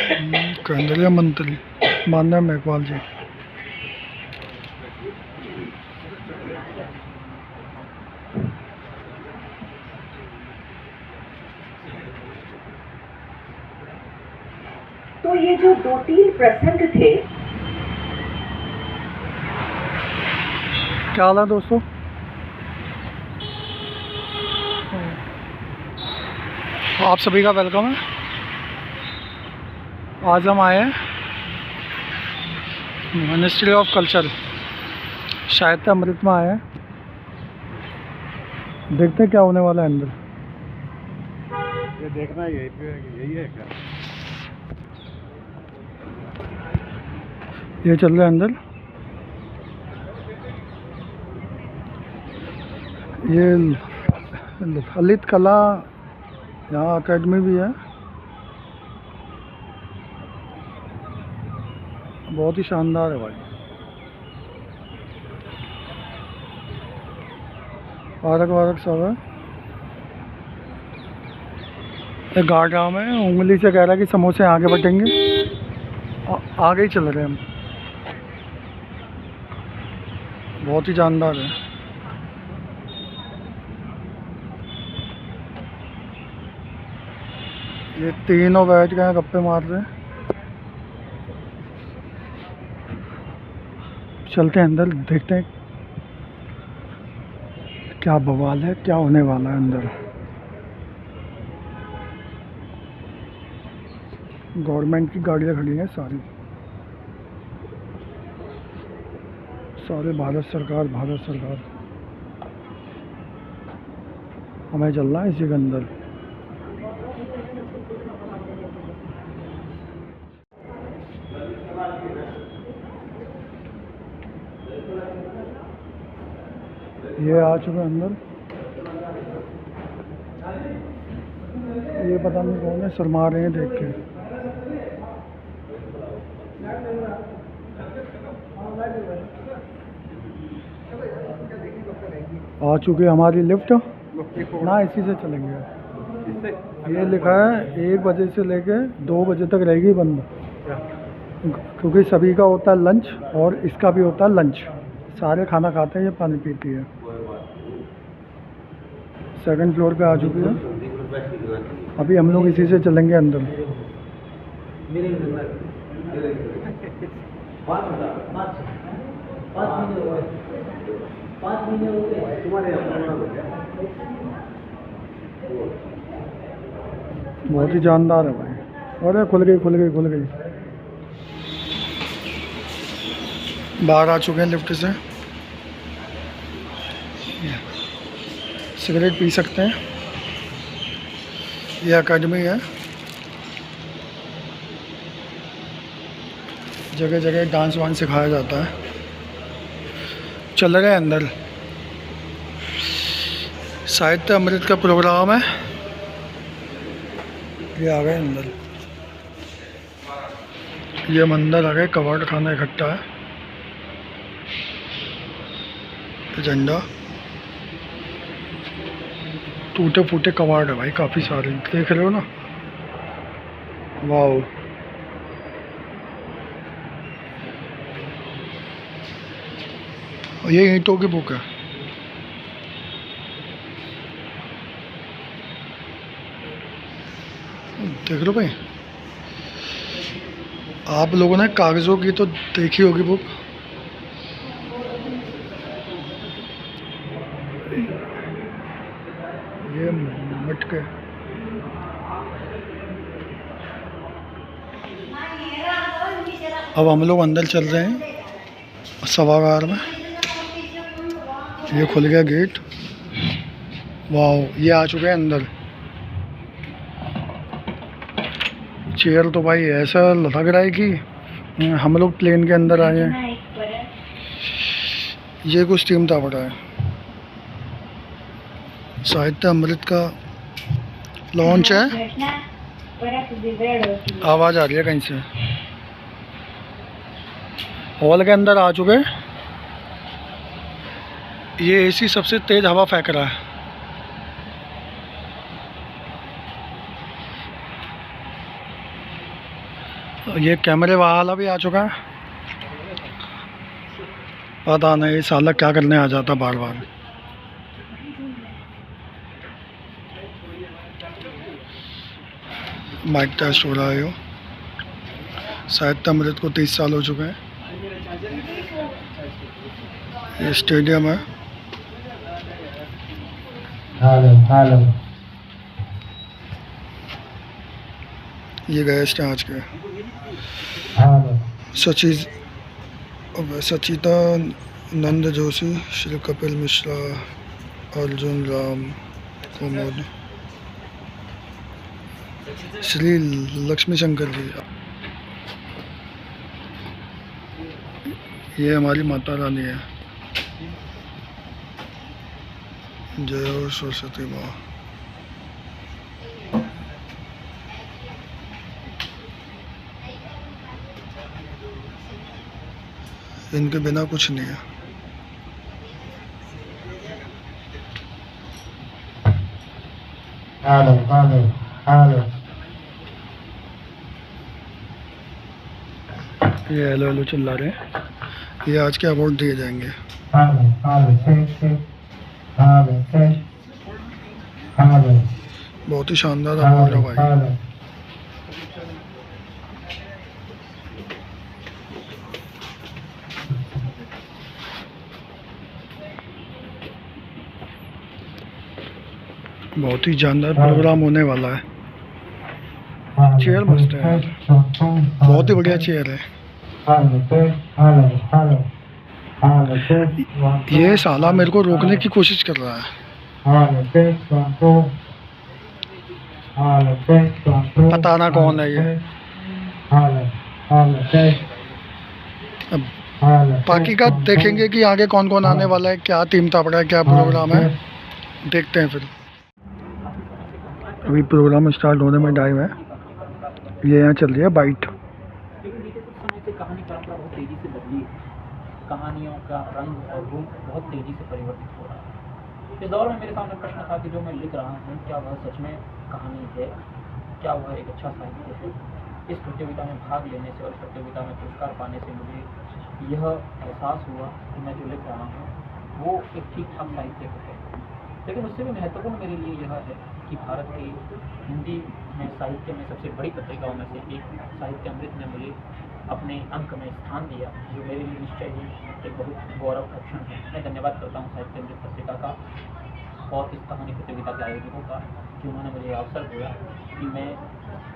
केंद्रीय मंत्री माननीय मेघवाल जी। तो ये जो 2-3 प्रसंग थे। क्या हाल है दोस्तों? आप सभी का वेलकम है। आज हम आए हैं मिनिस्ट्री ऑफ कल्चर साहित्य अमृत में आए हैं। देखते हैं क्या होने वाला है अंदर। ये देखना यही है क्या? ये चल रहा है अंदर। ये ललित कला यहाँ अकेडमी भी है। बहुत ही शानदार है भाई। पार्क वार्क सब है। एक गार्ड में उंगली से कह रहा है कि समोसे आगे बढ़ेंगे। आगे ही चल रहे हैं हम। बहुत ही शानदार है। ये तीनों बैठ गए हैं, गप्पे मार रहे हैं। चलते हैं अंदर, देखते हैं क्या बवाल है, क्या होने वाला है अंदर। गवर्नमेंट की गाड़ियाँ खड़ी हैं सारी। सारे भारत सरकार हमें चलना है इसी के अंदर। ये आ चुके अंदर। ये पता नहीं कौन है, शर्मा रहे हैं देख के। आ चुके हमारी लिफ्ट ना, इसी से चलेंगे। ये लिखा है 1 बजे से लेके 2 बजे तक रहेगी बंद, क्योंकि सभी का होता है लंच और इसका भी होता है लंच। सारे खाना खाते हैं, ये पानी पीती है। 2nd फ्लोर पे आ चुकी है। अभी हम लोग इसी से चलेंगे अंदर। बहुत ही जानदार है भाई। अरे खुल गई। बाहर आ चुके हैं लिफ्ट से। सिगरेट पी सकते हैं। ये एकेडमी है। जगह जगह डांस वांस सिखाया जाता है। चल रहे हैं अंदर। साहित्य अमृत का प्रोग्राम है। ये आ गए अंदर। ये मंदिर आ गए। कबाड़ खाना इकट्ठा है। झंडा, टूटे फूटे कबाड़ है भाई, काफ़ी सारे देख रहे हो ना। वाओ, ये ईंटों की बुक है। देख लो भाई, आप लोगों ने कागज़ों की तो देखी होगी बुक। ये मटके। अब हम लोग अंदर चल रहे हैं सभागार में। ये खुल गया गेट। वाह, ये आ चुके हैं अंदर। चेयर तो भाई ऐसा लग रहा है कि हम लोग प्लेन के अंदर आए हैं। ये कुछ कीमता पड़ा है। साहित्य अमृत का लॉन्च है। आवाज़ आ रही है कहीं से। हॉल के अंदर आ चुके। ये एसी सबसे तेज़ हवा फेंक रहा है। ये कैमरे वाला भी आ चुका है। पता नहीं साला क्या करने आ जाता बार बार। माइक टेस्ट हो रहा है। शायद अमृत को 30 साल हो चुके हैं। ये स्टेडियम है। हेलो ये गेस्ट हैं आज के। सचिता नंद जोशी, श्री कपिल मिश्रा, अर्जुन राम कुमुद, श्री लक्ष्मी शंकर जी। ये हमारी माता रानी है। जय हो सरस्वती माँ। इनके बिना कुछ नहीं है। हेलो ये हेलो हेलो चिल्ला रहे हैं। ये आज के अवार्ड दिए जाएंगे। बहुत ही शानदार अवार्ड है भाई। बहुत ही जानदार प्रोग्राम होने वाला है। चेयर मस्त है यार, बहुत ही बढ़िया चेयर है। ये साला मेरे को रोकने की कोशिश कर रहा है। पता ना कौन है ये। अब बाकी का देखेंगे कि आगे कौन कौन आने वाला है, क्या थीम तापड़ा है, क्या प्रोग्राम है, देखते हैं फिर। अभी प्रोग्राम स्टार्ट होने में टाइम है। ये यहाँ चल रही है बाइट। समय से कहानी परंपरा बहुत तेजी से बदली है। कहानियों का रंग और रूप बहुत तेजी से परिवर्तित हो रहा है। इस दौर में मेरे सामने प्रश्न था कि जो मैं लिख रहा हूँ क्या वह सच में कहानी है, क्या वह एक अच्छा साहित्य है। इस प्रतियोगिता में भाग लेने से और इस प्रतियोगिता में पुरस्कार पाने से मुझे यह एहसास हुआ कि मैं जो लिख रहा हूँ वो एक ठीक ठाक साहित्य है। लेकिन उससे भी महत्वपूर्ण मेरे लिए यह है कि भारत की हिंदी में साहित्य में सबसे बड़ी पत्रिकाओं में से एक साहित्य अमृत ने मुझे अपने अंक में स्थान दिया, जो मेरे लिए निश्चय ही एक बहुत गौरव का क्षण है। मैं धन्यवाद करता हूँ साहित्य अमृत पत्रिका का और इस कहानी प्रतियोगिता के आयोजकों का कि उन्होंने मुझे अवसर दिया कि मैं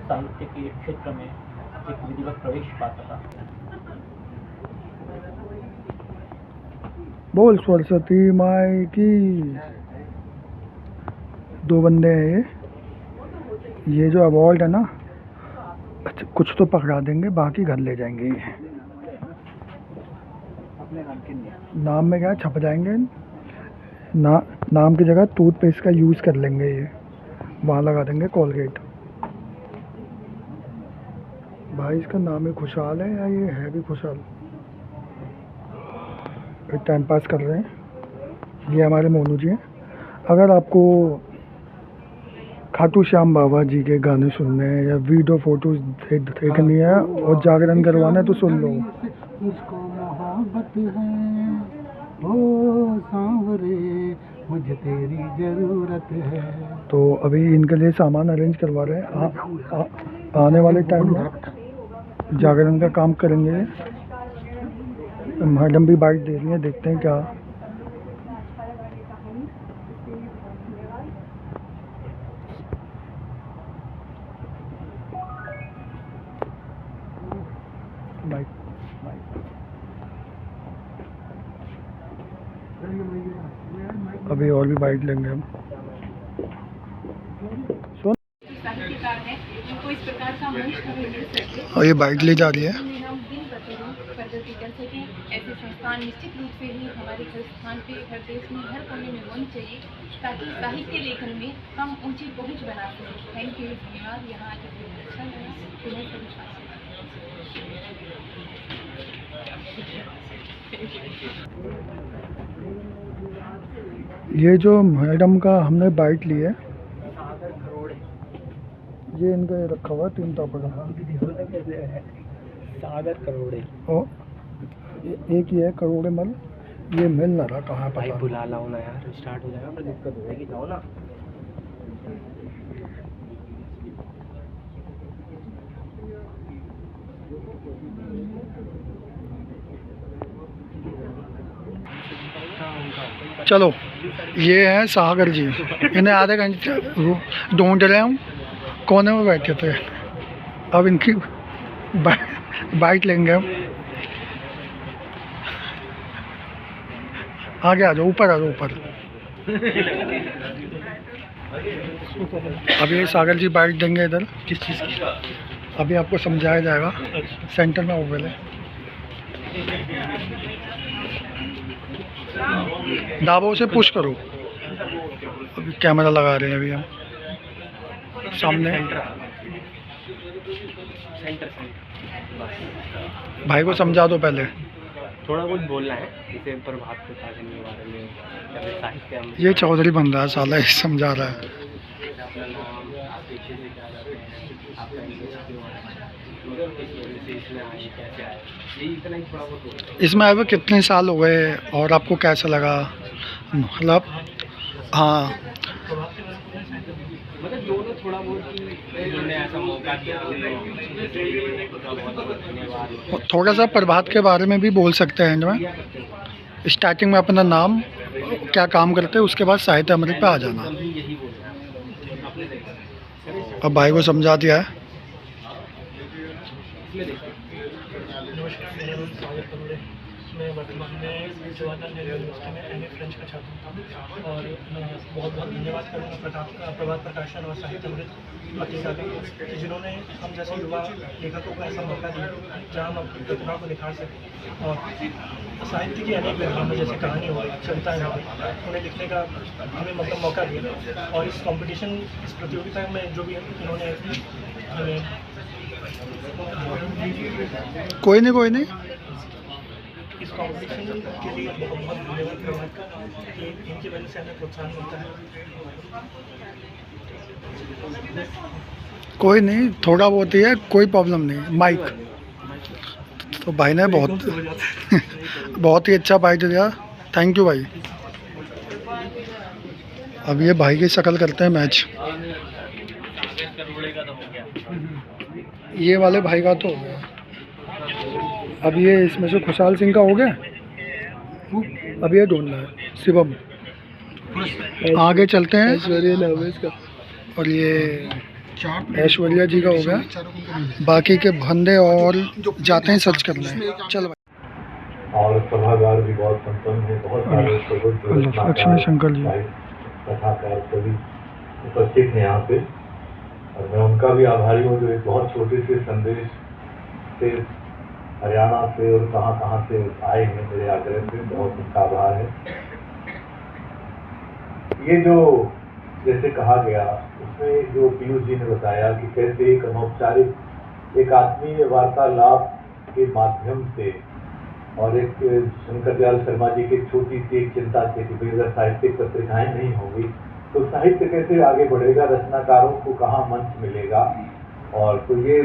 साहित्य के क्षेत्र में एक विधिवत प्रवेश पा सका। बोल सरस्वती माई की। दो बंदे हैं ये जो अवार्ड है ना, अच्छा कुछ तो पकड़ा देंगे, बाकी घर ले जाएंगे। ये नाम में क्या छप जाएंगे नाम की जगह टूथपेस्ट का यूज़ कर लेंगे। ये वहाँ लगा देंगे कोलगेट। भाई इसका नाम ही खुशहाल है या ये है भी खुशहाल? टाइम पास कर रहे हैं। ये हमारे मोनू जी हैं। अगर आपको खाटू श्याम बाबा जी के गाने सुनने हैं या वीडियो फोटोज देखनी है और जागरण करवाना है तो सुन लो। मुझको मोहब्बत है ओ सांवरे, मुझे तेरी जरूरत है। तो अभी इनके लिए सामान अरेंज करवा रहे हैं। आने वाले टाइम में जागरण का काम करेंगे। मैडम भी बाइट दे रही है, देखते हैं क्या। अभी और भी बाइट लेंगे हम। सुन साहित्यकार हैं, उनको इस प्रकार का मंच हमें मिल सके और ये बाइट ले जा रही है। जिसमें हम दिन प्रतिदिन प्रगति कर सकें। ऐसे संस्थान निश्चित रूप से ही हमारे हर स्थान पे, हर देश में, हर कोने में होनी चाहिए ताकि साहित्य लेखन में हम ऊंची पहुंच बना सकें। थैंक यू, धन्यवाद। यहाँ आकर बहुत अच्छा लगा। तुम्हें सभी ये जो मैडम का हमने बाइट ली है, ये इनका ये रखा हुआ है 3 टॉपर का। सागर करोड़े और एक ये है करोड़े मल, ये मिल ना रहा कहाँ भाई पता नहीं। बुला लाओ ना यार, स्टार्ट हो जाएगा, पर दिक्कत हो जाएगी, जाओ ना। चलो ये है सागर जी, इन्हें आधे घंटे ढूंढ रहे हूँ, कोने में बैठे थे, अब इनकी बाइट लेंगे हम। आगे आ जाओ, ऊपर आ जाओ, ऊपर। अभी ये सागर जी बाइट देंगे इधर। किस चीज़ की? अभी आपको समझाया जाएगा, सेंटर में हो पहले। दाबो से पुश करो। अभी कैमरा लगा रहे हैं अभी हम सामने। सेंटर भाई को समझा दो पहले। थोड़ा बहुत बोलना है, इसे प्रभात प्रकाशन के बारे में, या फिर साहित्य में। ये चौधरी बन रहा है साला, ये समझा रहा है। अपना नाम, आप पीछे से क्या जाते हैं, आपका इंग्लिश क्यों आया, किस वजह से इसमें आए, कैसे आए, यही इतना ही थोड़ा बहुत बोलते हैं। इसमें आए हुए कितने साल हो गए और आपको कैसा लगा, मतलब हाँ मतलब दोनों थोड़ा बहुत ही उन्होंने ऐसा मौका दिया, बहुत धन्यवाद। थोड़ा सा प्रभात के बारे में भी बोल सकते हैं इनमें। स्टार्टिंग में अपना नाम, क्या काम करते हैं, उसके बाद साहित्य अमृत पे आ जाना। यही बोल रहे हैं। अब भाई को समझा दिया है। मैं वर्तमान में जवाहरलाल नेहरू यूनिवर्सिटी में MA फ्रेंच का छात्र हूँ और मैं बहुत बहुत धन्यवाद करूँगा प्रभात प्रकाशन और साहित्य अमृत पत्रिका का, जिन्होंने हम जैसे युवा लेखकों को ऐसा मौका दिया जहाँ हम अपनी प्रतिभा को निखार सकें और साहित्य की अनेक विधाओं में जैसे कहानी हो गई, कविताएँ हो गई, उन्हें लिखने का हमें मतलब मौका दिया। और इस कंपटीशन, इस प्रतियोगिता में जो भी इन्होंने हमें कोई नहीं इस कॉम्पिटिशन के लिए बहुत बहुत धन्यवाद प्रभात का, कि इनकी वजह से हमें प्रोत्साहन मिलता है। कोई नहीं, थोड़ा बहुत ही है, कोई प्रॉब्लम नहीं। माइक तो भाई ने बहुत ही अच्छा बाइट दिया, थैंक यू भाई। अब ये भाई की शक्ल करते हैं मैच। ये वाले भाई का तो हो गया, अब ये इसमें से खुशहाल सिंह का हो गया, अब ये ढूंढना है शिवम। आगे चलते हैं, और ये ऐश्वर्या जी का हो गया, बाकी के बंदे और जाते हैं सर्च करने। चल भाई। और सभागार भी बहुत संपन्न है, बहुत सारे लक्ष्मी शंकर जी कथाकार सभी उपस्थित हैं यहाँ पे, और मैं उनका भी आभारी हूँ जो एक बहुत छोटे से संदेश से हरियाणा से और कहाँ से आए हैं मेरे आग्रह से, बहुत उनका आभार है। ये जो जैसे कहा गया उसमें जो पीयूष जी ने बताया कि कैसे एक अनौपचारिक, एक आत्मीय वार्तालाप के माध्यम से, और एक शंकर दयाल शर्मा जी की छोटी सी एक चिंता थी कि अगर साहित्यिक पत्रिकाएं नहीं होंगी तो साहित्य कैसे आगे बढ़ेगा, रचनाकारों को कहाँ मंच मिलेगा, और तो ये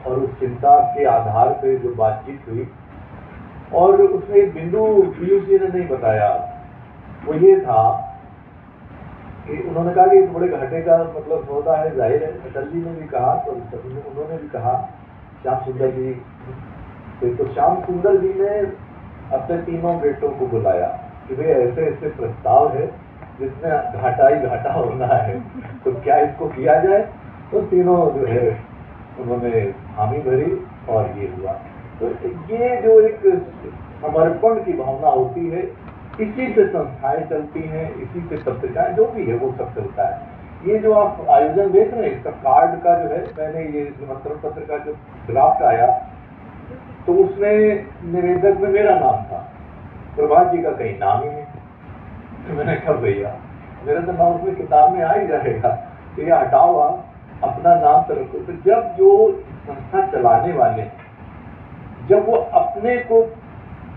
और उस चिंता के आधार पे जो बातचीत हुई, और उसमें एक बिंदु पीयूष जी ने नहीं बताया, वो ये था कि उन्होंने कहा कि बड़े घाटे का मतलब होता है, जाहिर है। अटल जी ने भी कहा, तो उन्होंने भी कहा, श्याम सुंदर जी, तो श्याम सुंदर जी ने अपने तीनों बेटों को बुलाया कि भाई ऐसे ऐसे प्रस्ताव है जिसमें घाटा ही घाटा होना है, तो क्या इसको किया जाए। तो तीनों जो है उन्होंने हामी भरी और ये हुआ। तो ये जो एक समर्पण की भावना होती है, इसी से संस्थाएं चलती हैं, इसी से पत्रिकाएं, जो भी है वो सब चलता है। ये जो आप आयोजन देख रहे हैं, इसका कार्ड का जो है, मैंने ये निमंत्रण पत्र का जो ड्राफ्ट आया तो उसमें निवेदक में मेरा नाम था, प्रभात जी का कहीं नाम ही नहीं। तो मैंने कहा भैया मेरा तो नाम उसमें किताब में आ ही जाएगा, तो ये हटाओ, आप अपना नाम तो रखो। तो जब जो संस्था चलाने वाले, जब वो अपने को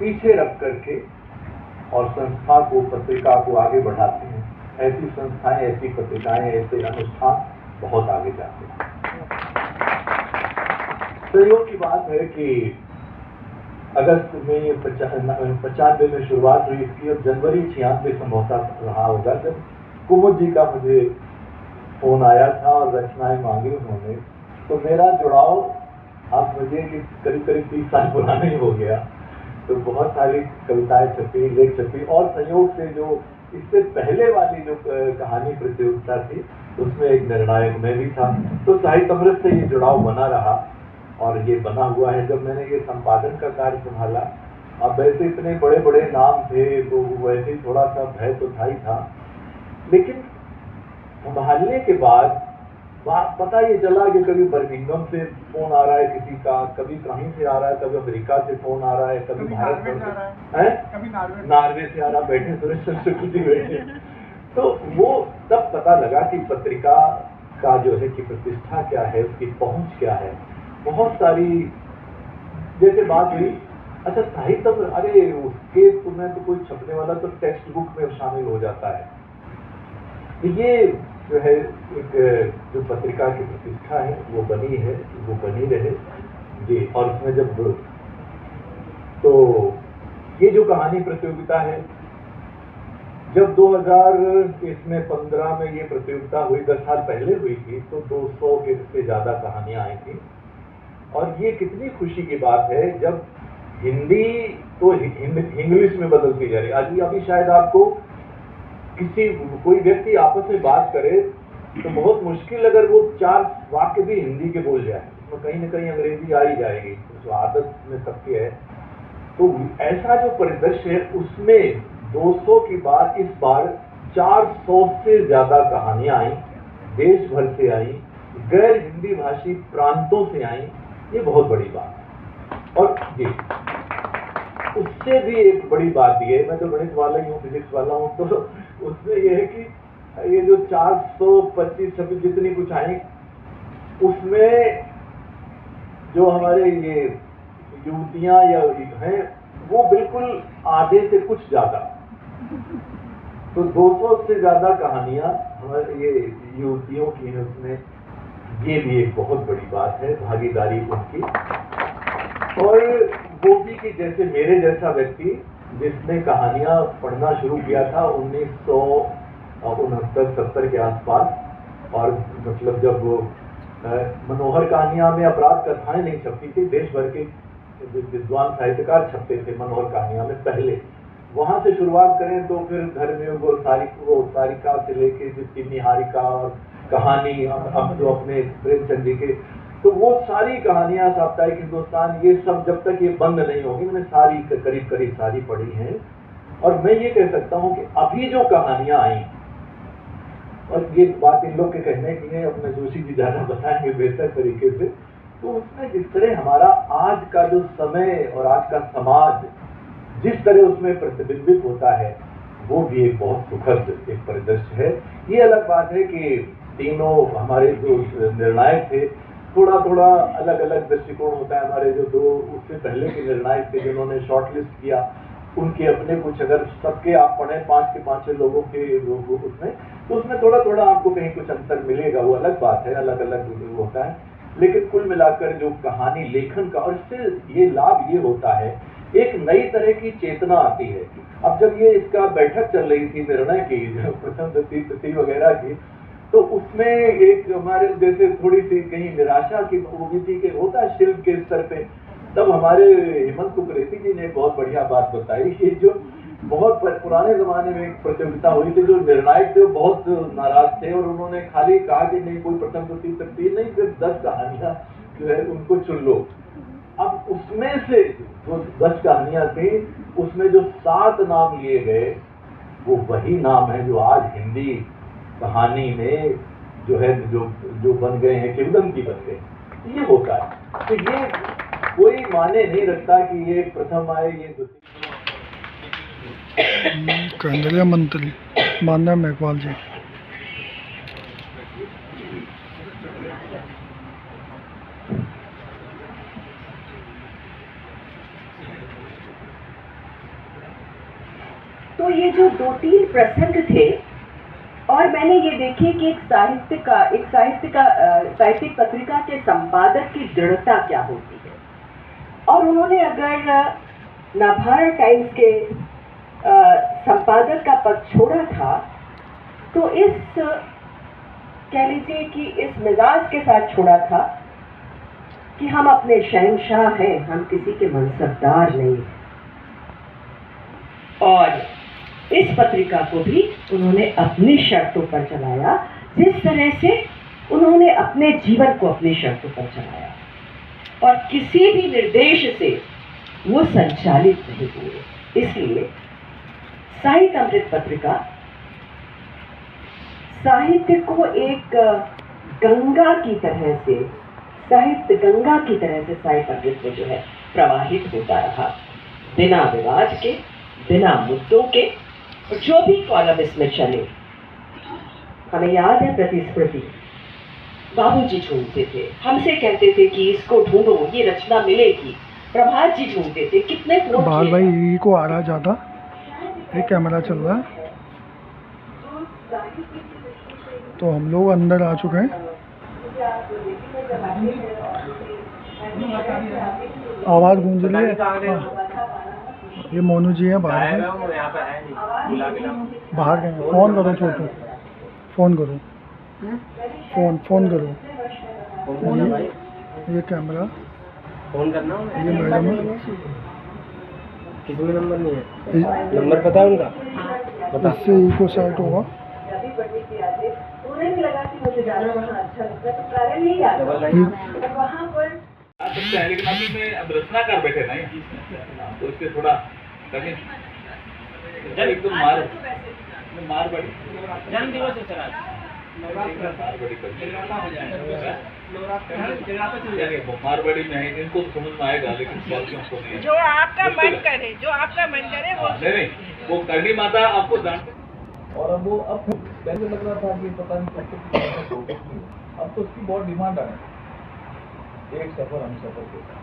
पीछे रख करके और संस्था को, पत्रिका को आगे बढ़ाते हैं, ऐसी संस्थाएं, ऐसी पत्रिकाएं, ऐसे अनुष्ठान बहुत आगे जाते हैं। संयोग की बात है कि अगस्त में 95 में शुरुआत हुई इसकी और जनवरी 96 संभवतः रहा होगा जब कुमुद जी का मुझे फोन आया था और रचनाएं मांगी उन्होंने। तो मेरा जुड़ाव आप समझिए कि करीब करीब 30 साल पुराना ही हो गया। तो बहुत सारी कविताएं छपी, लेख छपी और संयोग से जो इससे पहले वाली जो कहानी प्रतियोगिता थी उसमें एक निर्णायक मैं भी था। तो साहित्य अमृत से ये जुड़ाव बना रहा और ये बना हुआ है। जब मैंने ये संपादन का कार्य संभाला, अब वैसे इतने बड़े बड़े नाम थे तो वैसे थोड़ा सा भय तो था ही था, लेकिन संभालने के बाद बात पता ये चला कि कभी बर्मिंघम से फोन आ रहा है किसी का, कभी कहीं से आ रहा है, कभी अमेरिका से फोन आ रहा है, कभी भारत से, कभी नार्वे से आ रहा, बैठे सुरेश शुक्ल जी बैठे। तो वो तब पता लगा कि पत्रिका का जो है कि प्रतिष्ठा क्या है, उसकी पहुंच क्या है। बहुत सारी जैसे बात हुई, अच्छा साहित्य, अरे उसके तुम्हें तो कोई छपने वाला तो टेक्स्ट बुक में शामिल हो जाता है। ये जो है एक जो पत्रिका की प्रतिष्ठा है वो बनी है, वो बनी रहे जी। और इसमें जब तो ये जो कहानी प्रतियोगिता है, जब 2015 में ये प्रतियोगिता हुई, 10 साल पहले हुई थी, तो 200 के से ज्यादा कहानियां आई थी। और ये कितनी खुशी की बात है जब हिंदी तो इंग्लिश में बदलती जा रही है। अभी शायद आपको कोई व्यक्ति आपस में बात करे तो बहुत मुश्किल अगर वो 4 वाक्य भी हिंदी के बोल जाए, उसमें कहीं ना कहीं अंग्रेजी आ ही जाएगी, जो आदत में सबके है। तो ऐसा जो परिदृश्य है उसमें 200 की बात, इस बार 400 से ज्यादा कहानियां आई, देश भर से आई, गैर हिंदी भाषी प्रांतों से आई। ये बहुत बड़ी बात है। और जी उससे भी एक बड़ी बात ये है, मैं तो गणित वाला ही हूँ, फिजिक्स वाला हूँ, तो उसमें ये है कि ये जो 425-26 जितनी कुछ आई, उसमें जो हमारे ये युवतियां या हैं वो बिल्कुल आधे से कुछ ज्यादा। तो 200 से ज्यादा कहानियां हमारे ये युवतियों की है उसमें। ये भी एक बहुत बड़ी बात है, भागीदारी उनकी। और वो भी कि जैसे मेरे जैसा व्यक्ति जिसने कहानियां पढ़ना शुरू किया था 1969-70 के आसपास, और मतलब जब मनोहर कहानियां में अपराध कथाएं नहीं छपती थी, देश भर के विद्वान साहित्यकार छपते थे मनोहर कहानियां में पहले। वहां से शुरुआत करें तो फिर घर में वो सारिका से लेके जिसकी निहारिका और कहानी, अब जो अपने प्रेमचंद जी के, तो वो सारी कहानियां, साप्ताहिक हिंदुस्तान, ये सब जब तक ये बंद नहीं होगी, मैंने सारी करीब सारी पढ़ी हैं। और मैं ये कह सकता हूं कि अभी जो कहानियां आई, और ये बात इन लोग के कहने की है, अपने जोशी जी ज्यादा बताएंगे बेहतर तरीके से, तो उसमें जिस तरह हमारा आज का जो समय और आज का समाज जिस तरह उसमें प्रतिबिंबित होता है, वो भी एक बहुत सुखद एक परिदृश्य है। ये अलग बात है कि तीनों हमारे जो निर्णायक थे, थोड़ा थोड़ा अलग अलग दृष्टिकोण होता है। हमारे जो 2 उससे पहले के निर्णायक थे जिन्होंने शॉर्टलिस्ट किया, उनके अपने कुछ, अगर सबके आप पढ़ें 5 के 5 लोगों के उसमें, तो उसमें थोड़ा थोड़ा आपको कहीं कुछ अंतर मिलेगा, वो अलग बात है, अलग अलग होता है। लेकिन कुल मिलाकर जो कहानी लेखन का, और इससे ये लाभ ये होता है, एक नई तरह की चेतना आती है। अब जब ये इसका बैठक चल रही थी निर्णय की, प्रथम तृतीय वगैरह की, तो उसमें एक हमारे जैसे थोड़ी सी कहीं निराशा की वो भी थी कि होता है शिल्प के स्तर पे। तब हमारे हेमंत कुकरेती जी ने बहुत बढ़िया बात बताई कि जो बहुत पुराने जमाने में एक प्रतियोगिता हुई थी, जो निर्णायक थे वो बहुत नाराज थे और उन्होंने खाली कहा कि नहीं कोई प्रथम तृतीय तृतीय नहीं, सिर्फ 10 कहानियां जो है उनको चुन लो। अब उसमें से जो 10 कहानियां थी, उसमें जो 7 नाम लिए गए, वो वही नाम है जो आज हिंदी कहानी में जो है जो बन गए हैं, किंवदंती बन गए। ये होता है। तो ये कोई माने नहीं रखता कि ये प्रथम आए, ये द्वितीय। केंद्रीय मंत्री माननीय मेघवाल जी। तो ये जो 2-3 प्रसंग थे और मैंने ये देखी कि एक साहित्यिक पत्रिका के संपादक की दृढ़ता क्या होती है। और उन्होंने अगर नवभारत टाइम्स के संपादक का पद छोड़ा था तो कह लीजिए कि इस मिजाज के साथ छोड़ा था कि हम अपने शहंशाह हैं, हम किसी के मनसबदार नहीं। और इस पत्रिका को भी उन्होंने अपनी शर्तों पर चलाया, जिस तरह से उन्होंने अपने जीवन को अपनी शर्तों पर चलाया और किसी भी निर्देश से वो संचालित नहीं हुए। इसलिए साहित्य अमृत पत्रिका साहित्य को एक गंगा की तरह से, साहित्य गंगा की तरह से साहित्य अमृत में जो है प्रवाहित होता रहा, बिना विवाद के, बिना मुद्दों के। जो भी कॉलम इसमें चले, हमें याद है प्रतिस्पर्धी बाबूजी ढूंढते थे, हमसे कहते थे कि इसको ढूंढो, ये रचना मिलेगी। प्रभात जी ढूंढते थे, कितने फोन बाल किए। भाई ई को आ रहा ज़्यादा, एक कैमरा चल रहा है। तो हम लोग अंदर आ चुके हैं। आवाज़ गूंज रही है। हाँ। ये मोनू जी हैं बाहर में, बाहर गए। फ़ोन करो छोटू, फ़ोन करो, फ़ोन करो। ये कैमरा, फोन करना ये मैडम है। किसी में नंबर नहीं है, नंबर पता है उनका? इससे इको सेट होगा। आ सकते हैं, लेकिन अभी में अब रचनाकार बैठे नहीं, तो इससे थोड़ा कहीं एकदम मारवाड़ी जन्म दिवस है सर आज। मारवाड़ी में है, इनको तो समझ में आएगा, लेकिन बाकियों को नहीं। जो आपका मन करे, जो आपका मन करे वो। नहीं, वो करणी माता आपको जानते। और अब वो अब पहले लग रहा था कि पता नहीं अब तो उसकी बहुत डिमांड है। एक सफर हम सफर के साथ,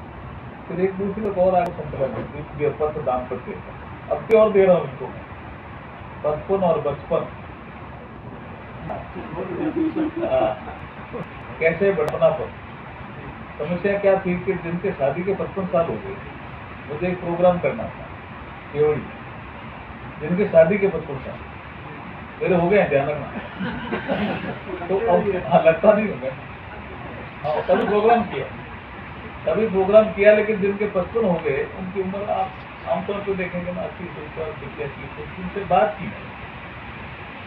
फिर एक दूसरे को और आगे संतुलन पत्र दाम्पत्य, अब की और दे रहा हूँ उनको 55 और 55। कैसे बढ़ना पर समस्या क्या थी कि जिनके शादी के 55 साल हो गए, मुझे एक प्रोग्राम करना था केवड़ी, जिनके शादी के 55 साल मेरे हो गए हैं, ध्यान रखना। तो अब लगता नहीं होगा। हाँ, तभी प्रोग्राम किया, लेकिन जिनके 55 हो गए उनकी उम्र आप आमतौर पर देखेंगे ना 80 से ऊपर, 85। उनसे बात की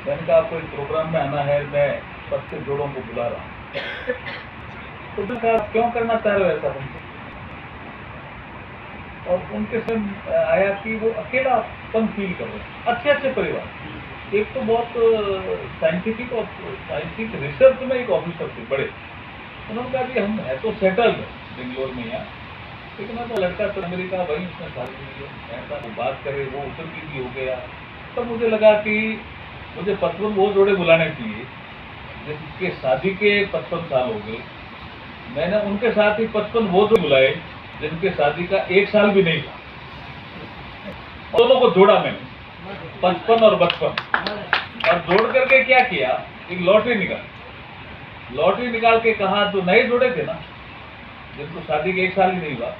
मैंने कहा आपको इस प्रोग्राम में आना है, मैं 25 जोड़ों को बुला रहा हूँ। तो मैंने कहा क्यों करना चाह रहे हो ऐसा तुमसे? और उनके संग आया कि वो अकेलापन फील कर रहे हैं। अच्छे परिवार, एक तो बहुत साइंटिफिक रिसर्च में एक ऑफिसर थे बड़े। उन्होंने कहा कि हम है तो सेटल्ड बेंगलोर में यहाँ, लेकिन मैं तो लड़का तो अमेरिका वहीं उसने शादी की है, ऐसा वो बात करे, वो उत्तर की भी हो गया। तब मुझे लगा कि मुझे 55 वो जोड़े बुलाने चाहिए जिसके शादी के 55 साल हो गए। मैंने उनके साथ ही 55 वो जो बुलाए जिनके शादी का 1 साल भी नहीं था। दोनों को जोड़ा मैंने, 55 और 52, और जोड़ करके क्या किया, एक लॉटरी निकाल के कहा जो नए जोड़े थे ना, जिनको शादी के 1 साल ही नहीं हुआ,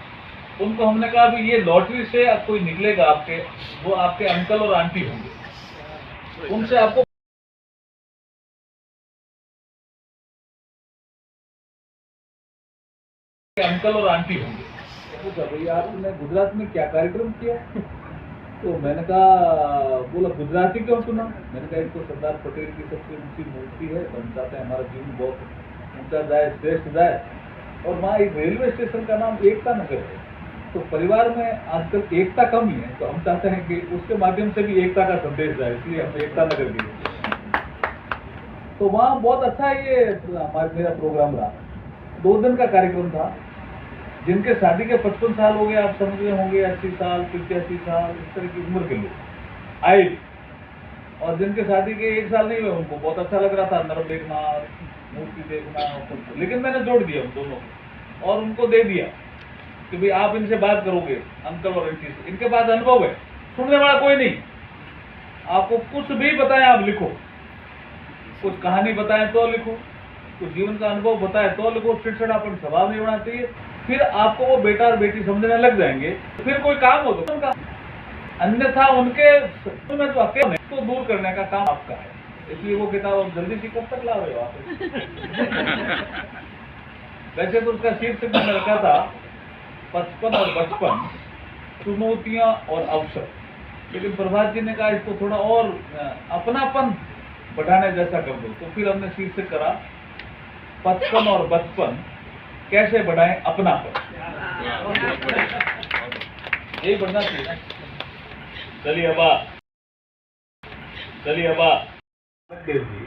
उनको हमने कहा भी ये लॉटरी से अब कोई निकलेगा आपके, वो आपके अंकल और आंटी होंगे, उनसे आपको पूछा भैया आपने गुजरात में क्या कार्यक्रम किया? तो मैंने कहा, बोला गुजराती क्यों सुना? मैंने कहा एक तो सरदार पटेल की सबसे ऊंची मूर्ति है, हम चाहते हैं हमारा जीवन बहुत ऊंचा जाए, श्रेष्ठ जाए। और वहाँ एक रेलवे स्टेशन का नाम एकता नगर है, तो परिवार में आजकल एकता कम ही है, तो हम चाहते हैं कि उसके माध्यम से भी एकता का संदेश जाए, इसलिए हमने एकता नगर दिए। तो वहाँ बहुत अच्छा ये मेरा प्रोग्राम रहा। 2 दिन का कार्यक्रम था। जिनके शादी के 55 साल हो गए, आप समझ रहे होंगे 80 साल, 85 साल, इस तरह की उम्र के लोग आए, और जिनके शादी के 1 साल नहीं हुए उनको बहुत अच्छा लग रहा था नर्म देखना, मूर्ति देखना, लेकिन मैंने जोड़ दिया उन दोनों को और उनको दे दिया कि भाई आप इनसे बात करोगे, अंकल और आंटी से, इनके पास अनुभव है, सुनने वाला कोई नहीं, आपको कुछ भी बताएं आप लिखो, कुछ कहानी बताएं तो लिखो, कुछ जीवन का अनुभव बताए तो लिखो। चिड़चिड़ापन स्वभाव नहीं होना चाहिए। फिर आपको वो बेटा और बेटी समझने लग जाएंगे, फिर कोई काम हो तो उनका, अन्यथा उनके में जो अकेले तो दूर करने का काम आपका है। इसलिए वो किताब आप जल्दी से कब तक ला रहे हो आप? वैसे तो उसका शीर्षक मैंने रखा था 55 और बचपन, चुनौतियां और अवसर, लेकिन प्रभात जी ने कहा इसको थोड़ा और अपनापन बढ़ाने जैसा कर दो, तो फिर हमने शीर्षक करा 55 और बचपन कैसे बढ़ाएं अपनापन। यही बढ़ना चाहिए ना। चलिए अबा देव जी,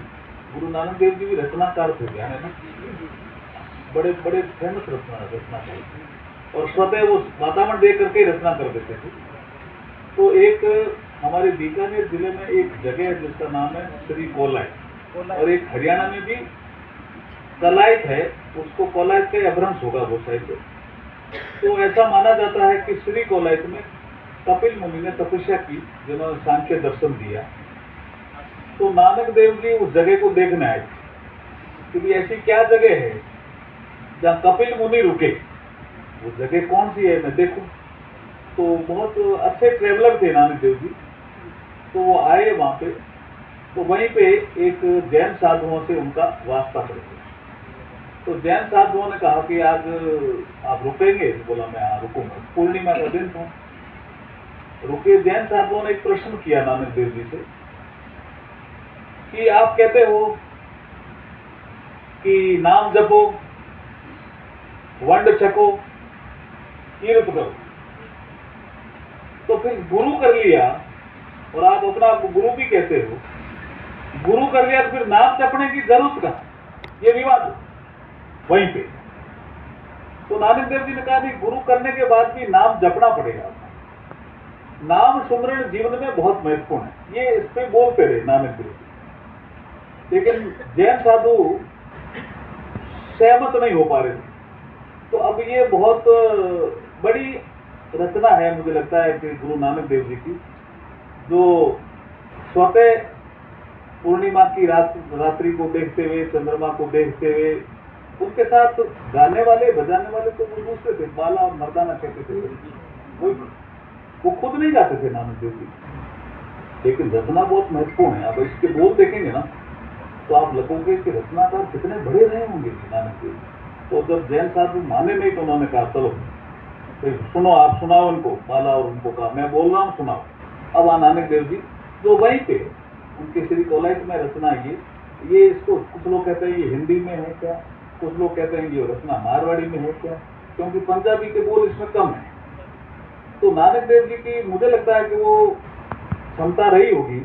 गुरु नानक देव जी भी रचनाकार थे क्या है ना, बड़े बड़े फेमस रचनाकार, और स्वतः वो वातावरण देख करके रचना कर देते थे। तो एक हमारे बीकानेर जिले में एक जगह है जिसका नाम है श्री कोलायत, और एक हरियाणा में भी कलायत है, उसको कोलायत का अभ्रंश होगा वो शायद। तो ऐसा माना जाता है कि श्री कोलायत में कपिल मुनि ने तपस्या की, जिन्होंने सांख्य दर्शन दिया। तो नानक देव जी उस जगह को देखने आए कि ऐसी क्या जगह है जहाँ कपिल मुनि रुके, वो जगह कौन सी है मैं देखूं। तो बहुत अच्छे ट्रेवलर थे नानक देव जी, तो वो आए वहाँ पे। तो वहीं पे एक जैन साधुओं से उनका वास्ता पड़ गया। तो जैन साधुओं ने कहा कि आज आप रुकेंगे? बोला मैं हाँ रुकूंगा, पूर्णिमा का दिन था। रुके। जैन साधुओं ने एक प्रश्न किया नानक देव जी से कि आप कहते हो कि नाम जपो, वंड छको, तीर्थ करो, तो फिर गुरु कर लिया और आप अपना गुरु भी कहते हो, गुरु कर लिया तो फिर नाम जपने की जरूरत कहाँ? ये विवाद वहीं पे। तो नानक देव जी ने कहा कि गुरु करने के बाद भी नाम जपना पड़ेगा। नाम सुमरण जीवन में बहुत महत्वपूर्ण है, ये इस पे बोलते रहे नानक देव जी। लेकिन जैन साधु सहमत नहीं हो पा रहे थे। तो अब ये बहुत बड़ी रचना है मुझे लगता है कि गुरु नानक देव जी की, जो स्वतः पूर्णिमा की रात्रि को देखते हुए, चंद्रमा को देखते हुए, उनके साथ गाने वाले बजाने वाले तो वो दूसरे थे, बाला और मर्दाना कहते थे, वो खुद नहीं गाते थे नानक देव जी। लेकिन रचना बहुत महत्वपूर्ण है। अब इसके बोल देखेंगे ना तो आप लगोगे कि रचनाकार कितने बड़े रहे होंगे नानक देव। तो जब जैन साधु माने नहीं तो उन्होंने कहा चलो फिर सुनो, आप सुनाओ उनको, बाला और उनको कहा मैं बोल रहा हूँ सुनाओ। अब नानक देव जी जो वहीं पे उनके श्री कोलायत में रचना ये इसको कुछ लोग कहते हैं ये हिंदी में है क्या, कुछ लोग कहते हैं ये रचना मारवाड़ी में है क्या, क्योंकि पंजाबी के बोल इसमें कम है। तो नानक देव जी की मुझे लगता है कि वो क्षमता रही होगी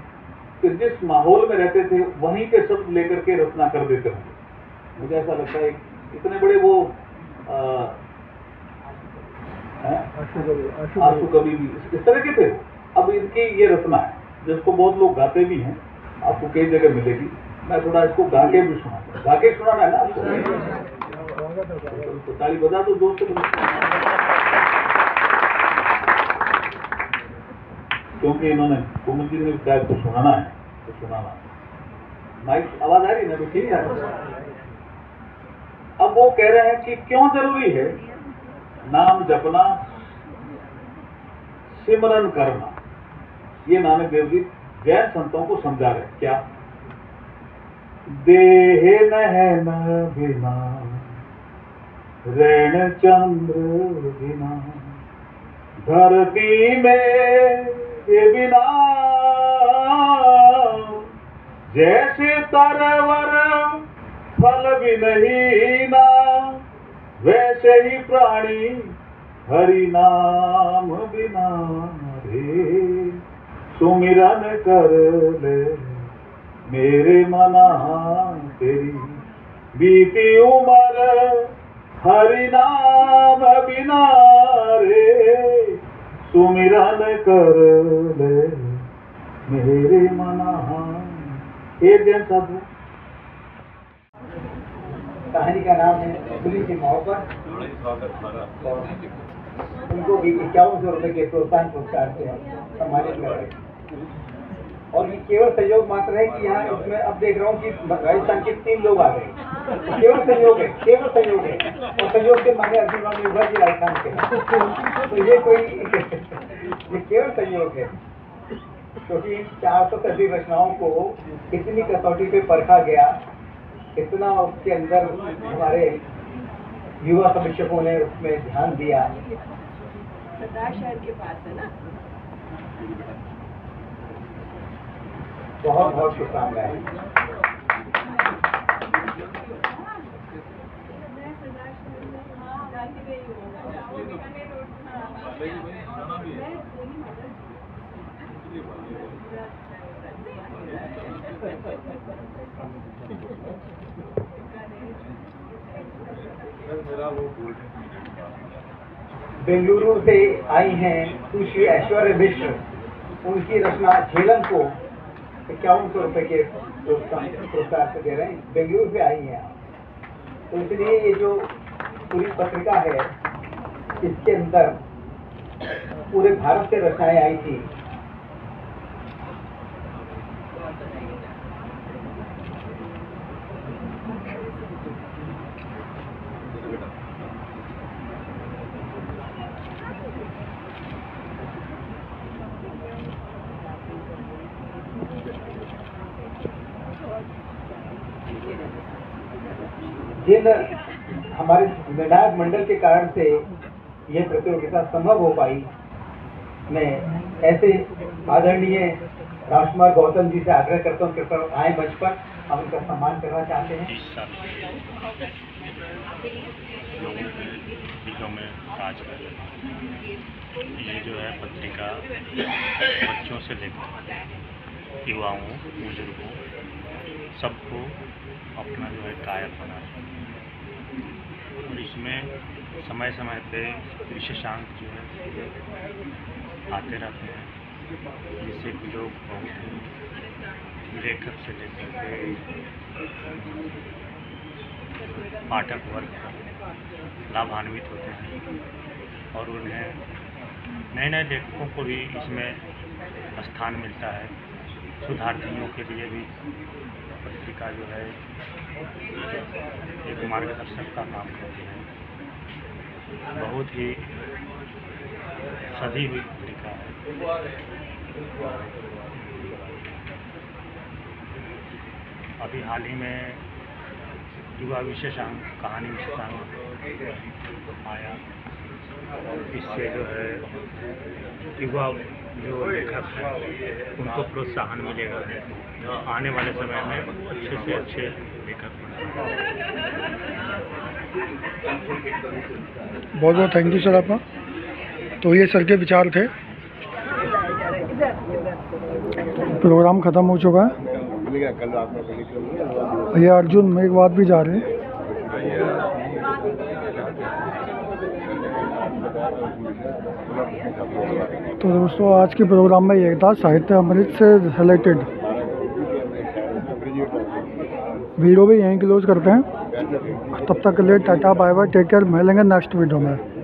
कि जिस माहौल में रहते थे वहीं के शब्द लेकर के रचना कर देते होंगे। मुझे ऐसा लगता है इतने बड़े वो आंसू कवि भी इस तरह के थे। अब इनकी ये रचना है जिसको बहुत लोग गाते भी हैं, आपको कई जगह मिलेगी। मैं थोड़ा इसको गा के भी सुनाता, गा के सुनाना है ना आपको, तो ताली बजा दो जोर से, क्योंकि इन्होंने कुमुद जी ने कहा तो सुनाना है तो सुनाना। माइक आवाज आ रही है ना? तो ठीक है। अब वो कह रहे हैं कि क्यों जरूरी है नाम जपना, सिमरन करना। ये नानक देव जी जैन संतों को समझा रहे क्या? देह नहन बिना रण चंद्र बिना, धरती में ये बिना, जैसे तरवर फल भी नहीं ना, वैसे ही प्राणी हरि नाम बिना रे। सुमिरन कर ले मेरे मना, तेरी बीती उम्र हरि नाम बिना रे। सुमिरन कर ले मेरे मना। एक जैन साधु, कहानी का नाम है खुली सी मोहब्बत। उनको भी 5100 रुपए के प्रोत्साहन पुरस्कार से सम्मानित कर रहे। और ये केवल संयोग मात्र है कि यहाँ इसमें अब देख रहा हूँ कि राजस्थान के 3 लोग आ गए। केवल संयोग है, केवल संयोग है, और संयोग के माने अर्जुन राम मेघवाल जी राजस्थान के, तो ये कोई ये केवल संयोग है, क्योंकि 400 से अधिक रचनाओं को इतनी कसौटी पे परखा गया, इतना उसके अंदर हमारे युवा समीक्षकों ने उसमें ध्यान दिया। सरदार शहर के पास है ना। बहुत बहुत शुभकामनाएं। बेंगलुरु से आई हैं सुश्री ऐश्वर्या मिश्र, उनकी रचना झेलम को 5100 रुपए के पुरस्कार से दे रहे हैं। बेंगलुरु से आई हैं, तो इसलिए ये जो पूरी पत्रिका है इसके अंदर पूरे भारत से रचनाएं आई थी। जिन हमारे निर्णायक मंडल के कारण से यह प्रतियोगिता संभव हो पाई, मैं ऐसे आदरणीय राजकुमार गौतम जी से आग्रह करता हूँ कृपया आए मंच पर, हम उनका सम्मान करना चाहते हैं। लोगों में आज ये जो है पत्रिका बच्चों से लेकर युवाओं, बुजुर्गों सबको अपना जो है कायक बना है, और इसमें समय समय पे विशेषांक जो है आते रहते हैं, जिससे कि लोग बहुत ही लेखक से लेकर के पाठक वर्ग लाभान्वित होते हैं, और उन्हें नए नए लेखकों को भी इसमें स्थान मिलता है। सुधार्थियों के लिए भी पत्रिका जो है एक मार्गदर्शक का काम करती है। बहुत ही सधी हुई पत्रिका है। अभी हाल ही में युवा विशेषांक, कहानी विशेषांक आया, इससे जो है युवा जो लेखक हैं उनको प्रोत्साहन मिलेगा, आने वाले समय में अच्छे से अच्छे लेखक बनेंगे। बहुत बहुत थैंक यू सर आपका। तो ये सर के विचार थे। प्रोग्राम ख़त्म हो चुका है। ये अर्जुन मेघवाल भी जा रहे हैं। तो दोस्तों आज के प्रोग्राम में ये था साहित्य अमृत से रिलेटेड। वीडियो भी यहीं क्लोज करते हैं। तब तक के लिए tata bye bye, take care. मिलेंगे नेक्स्ट वीडियो में।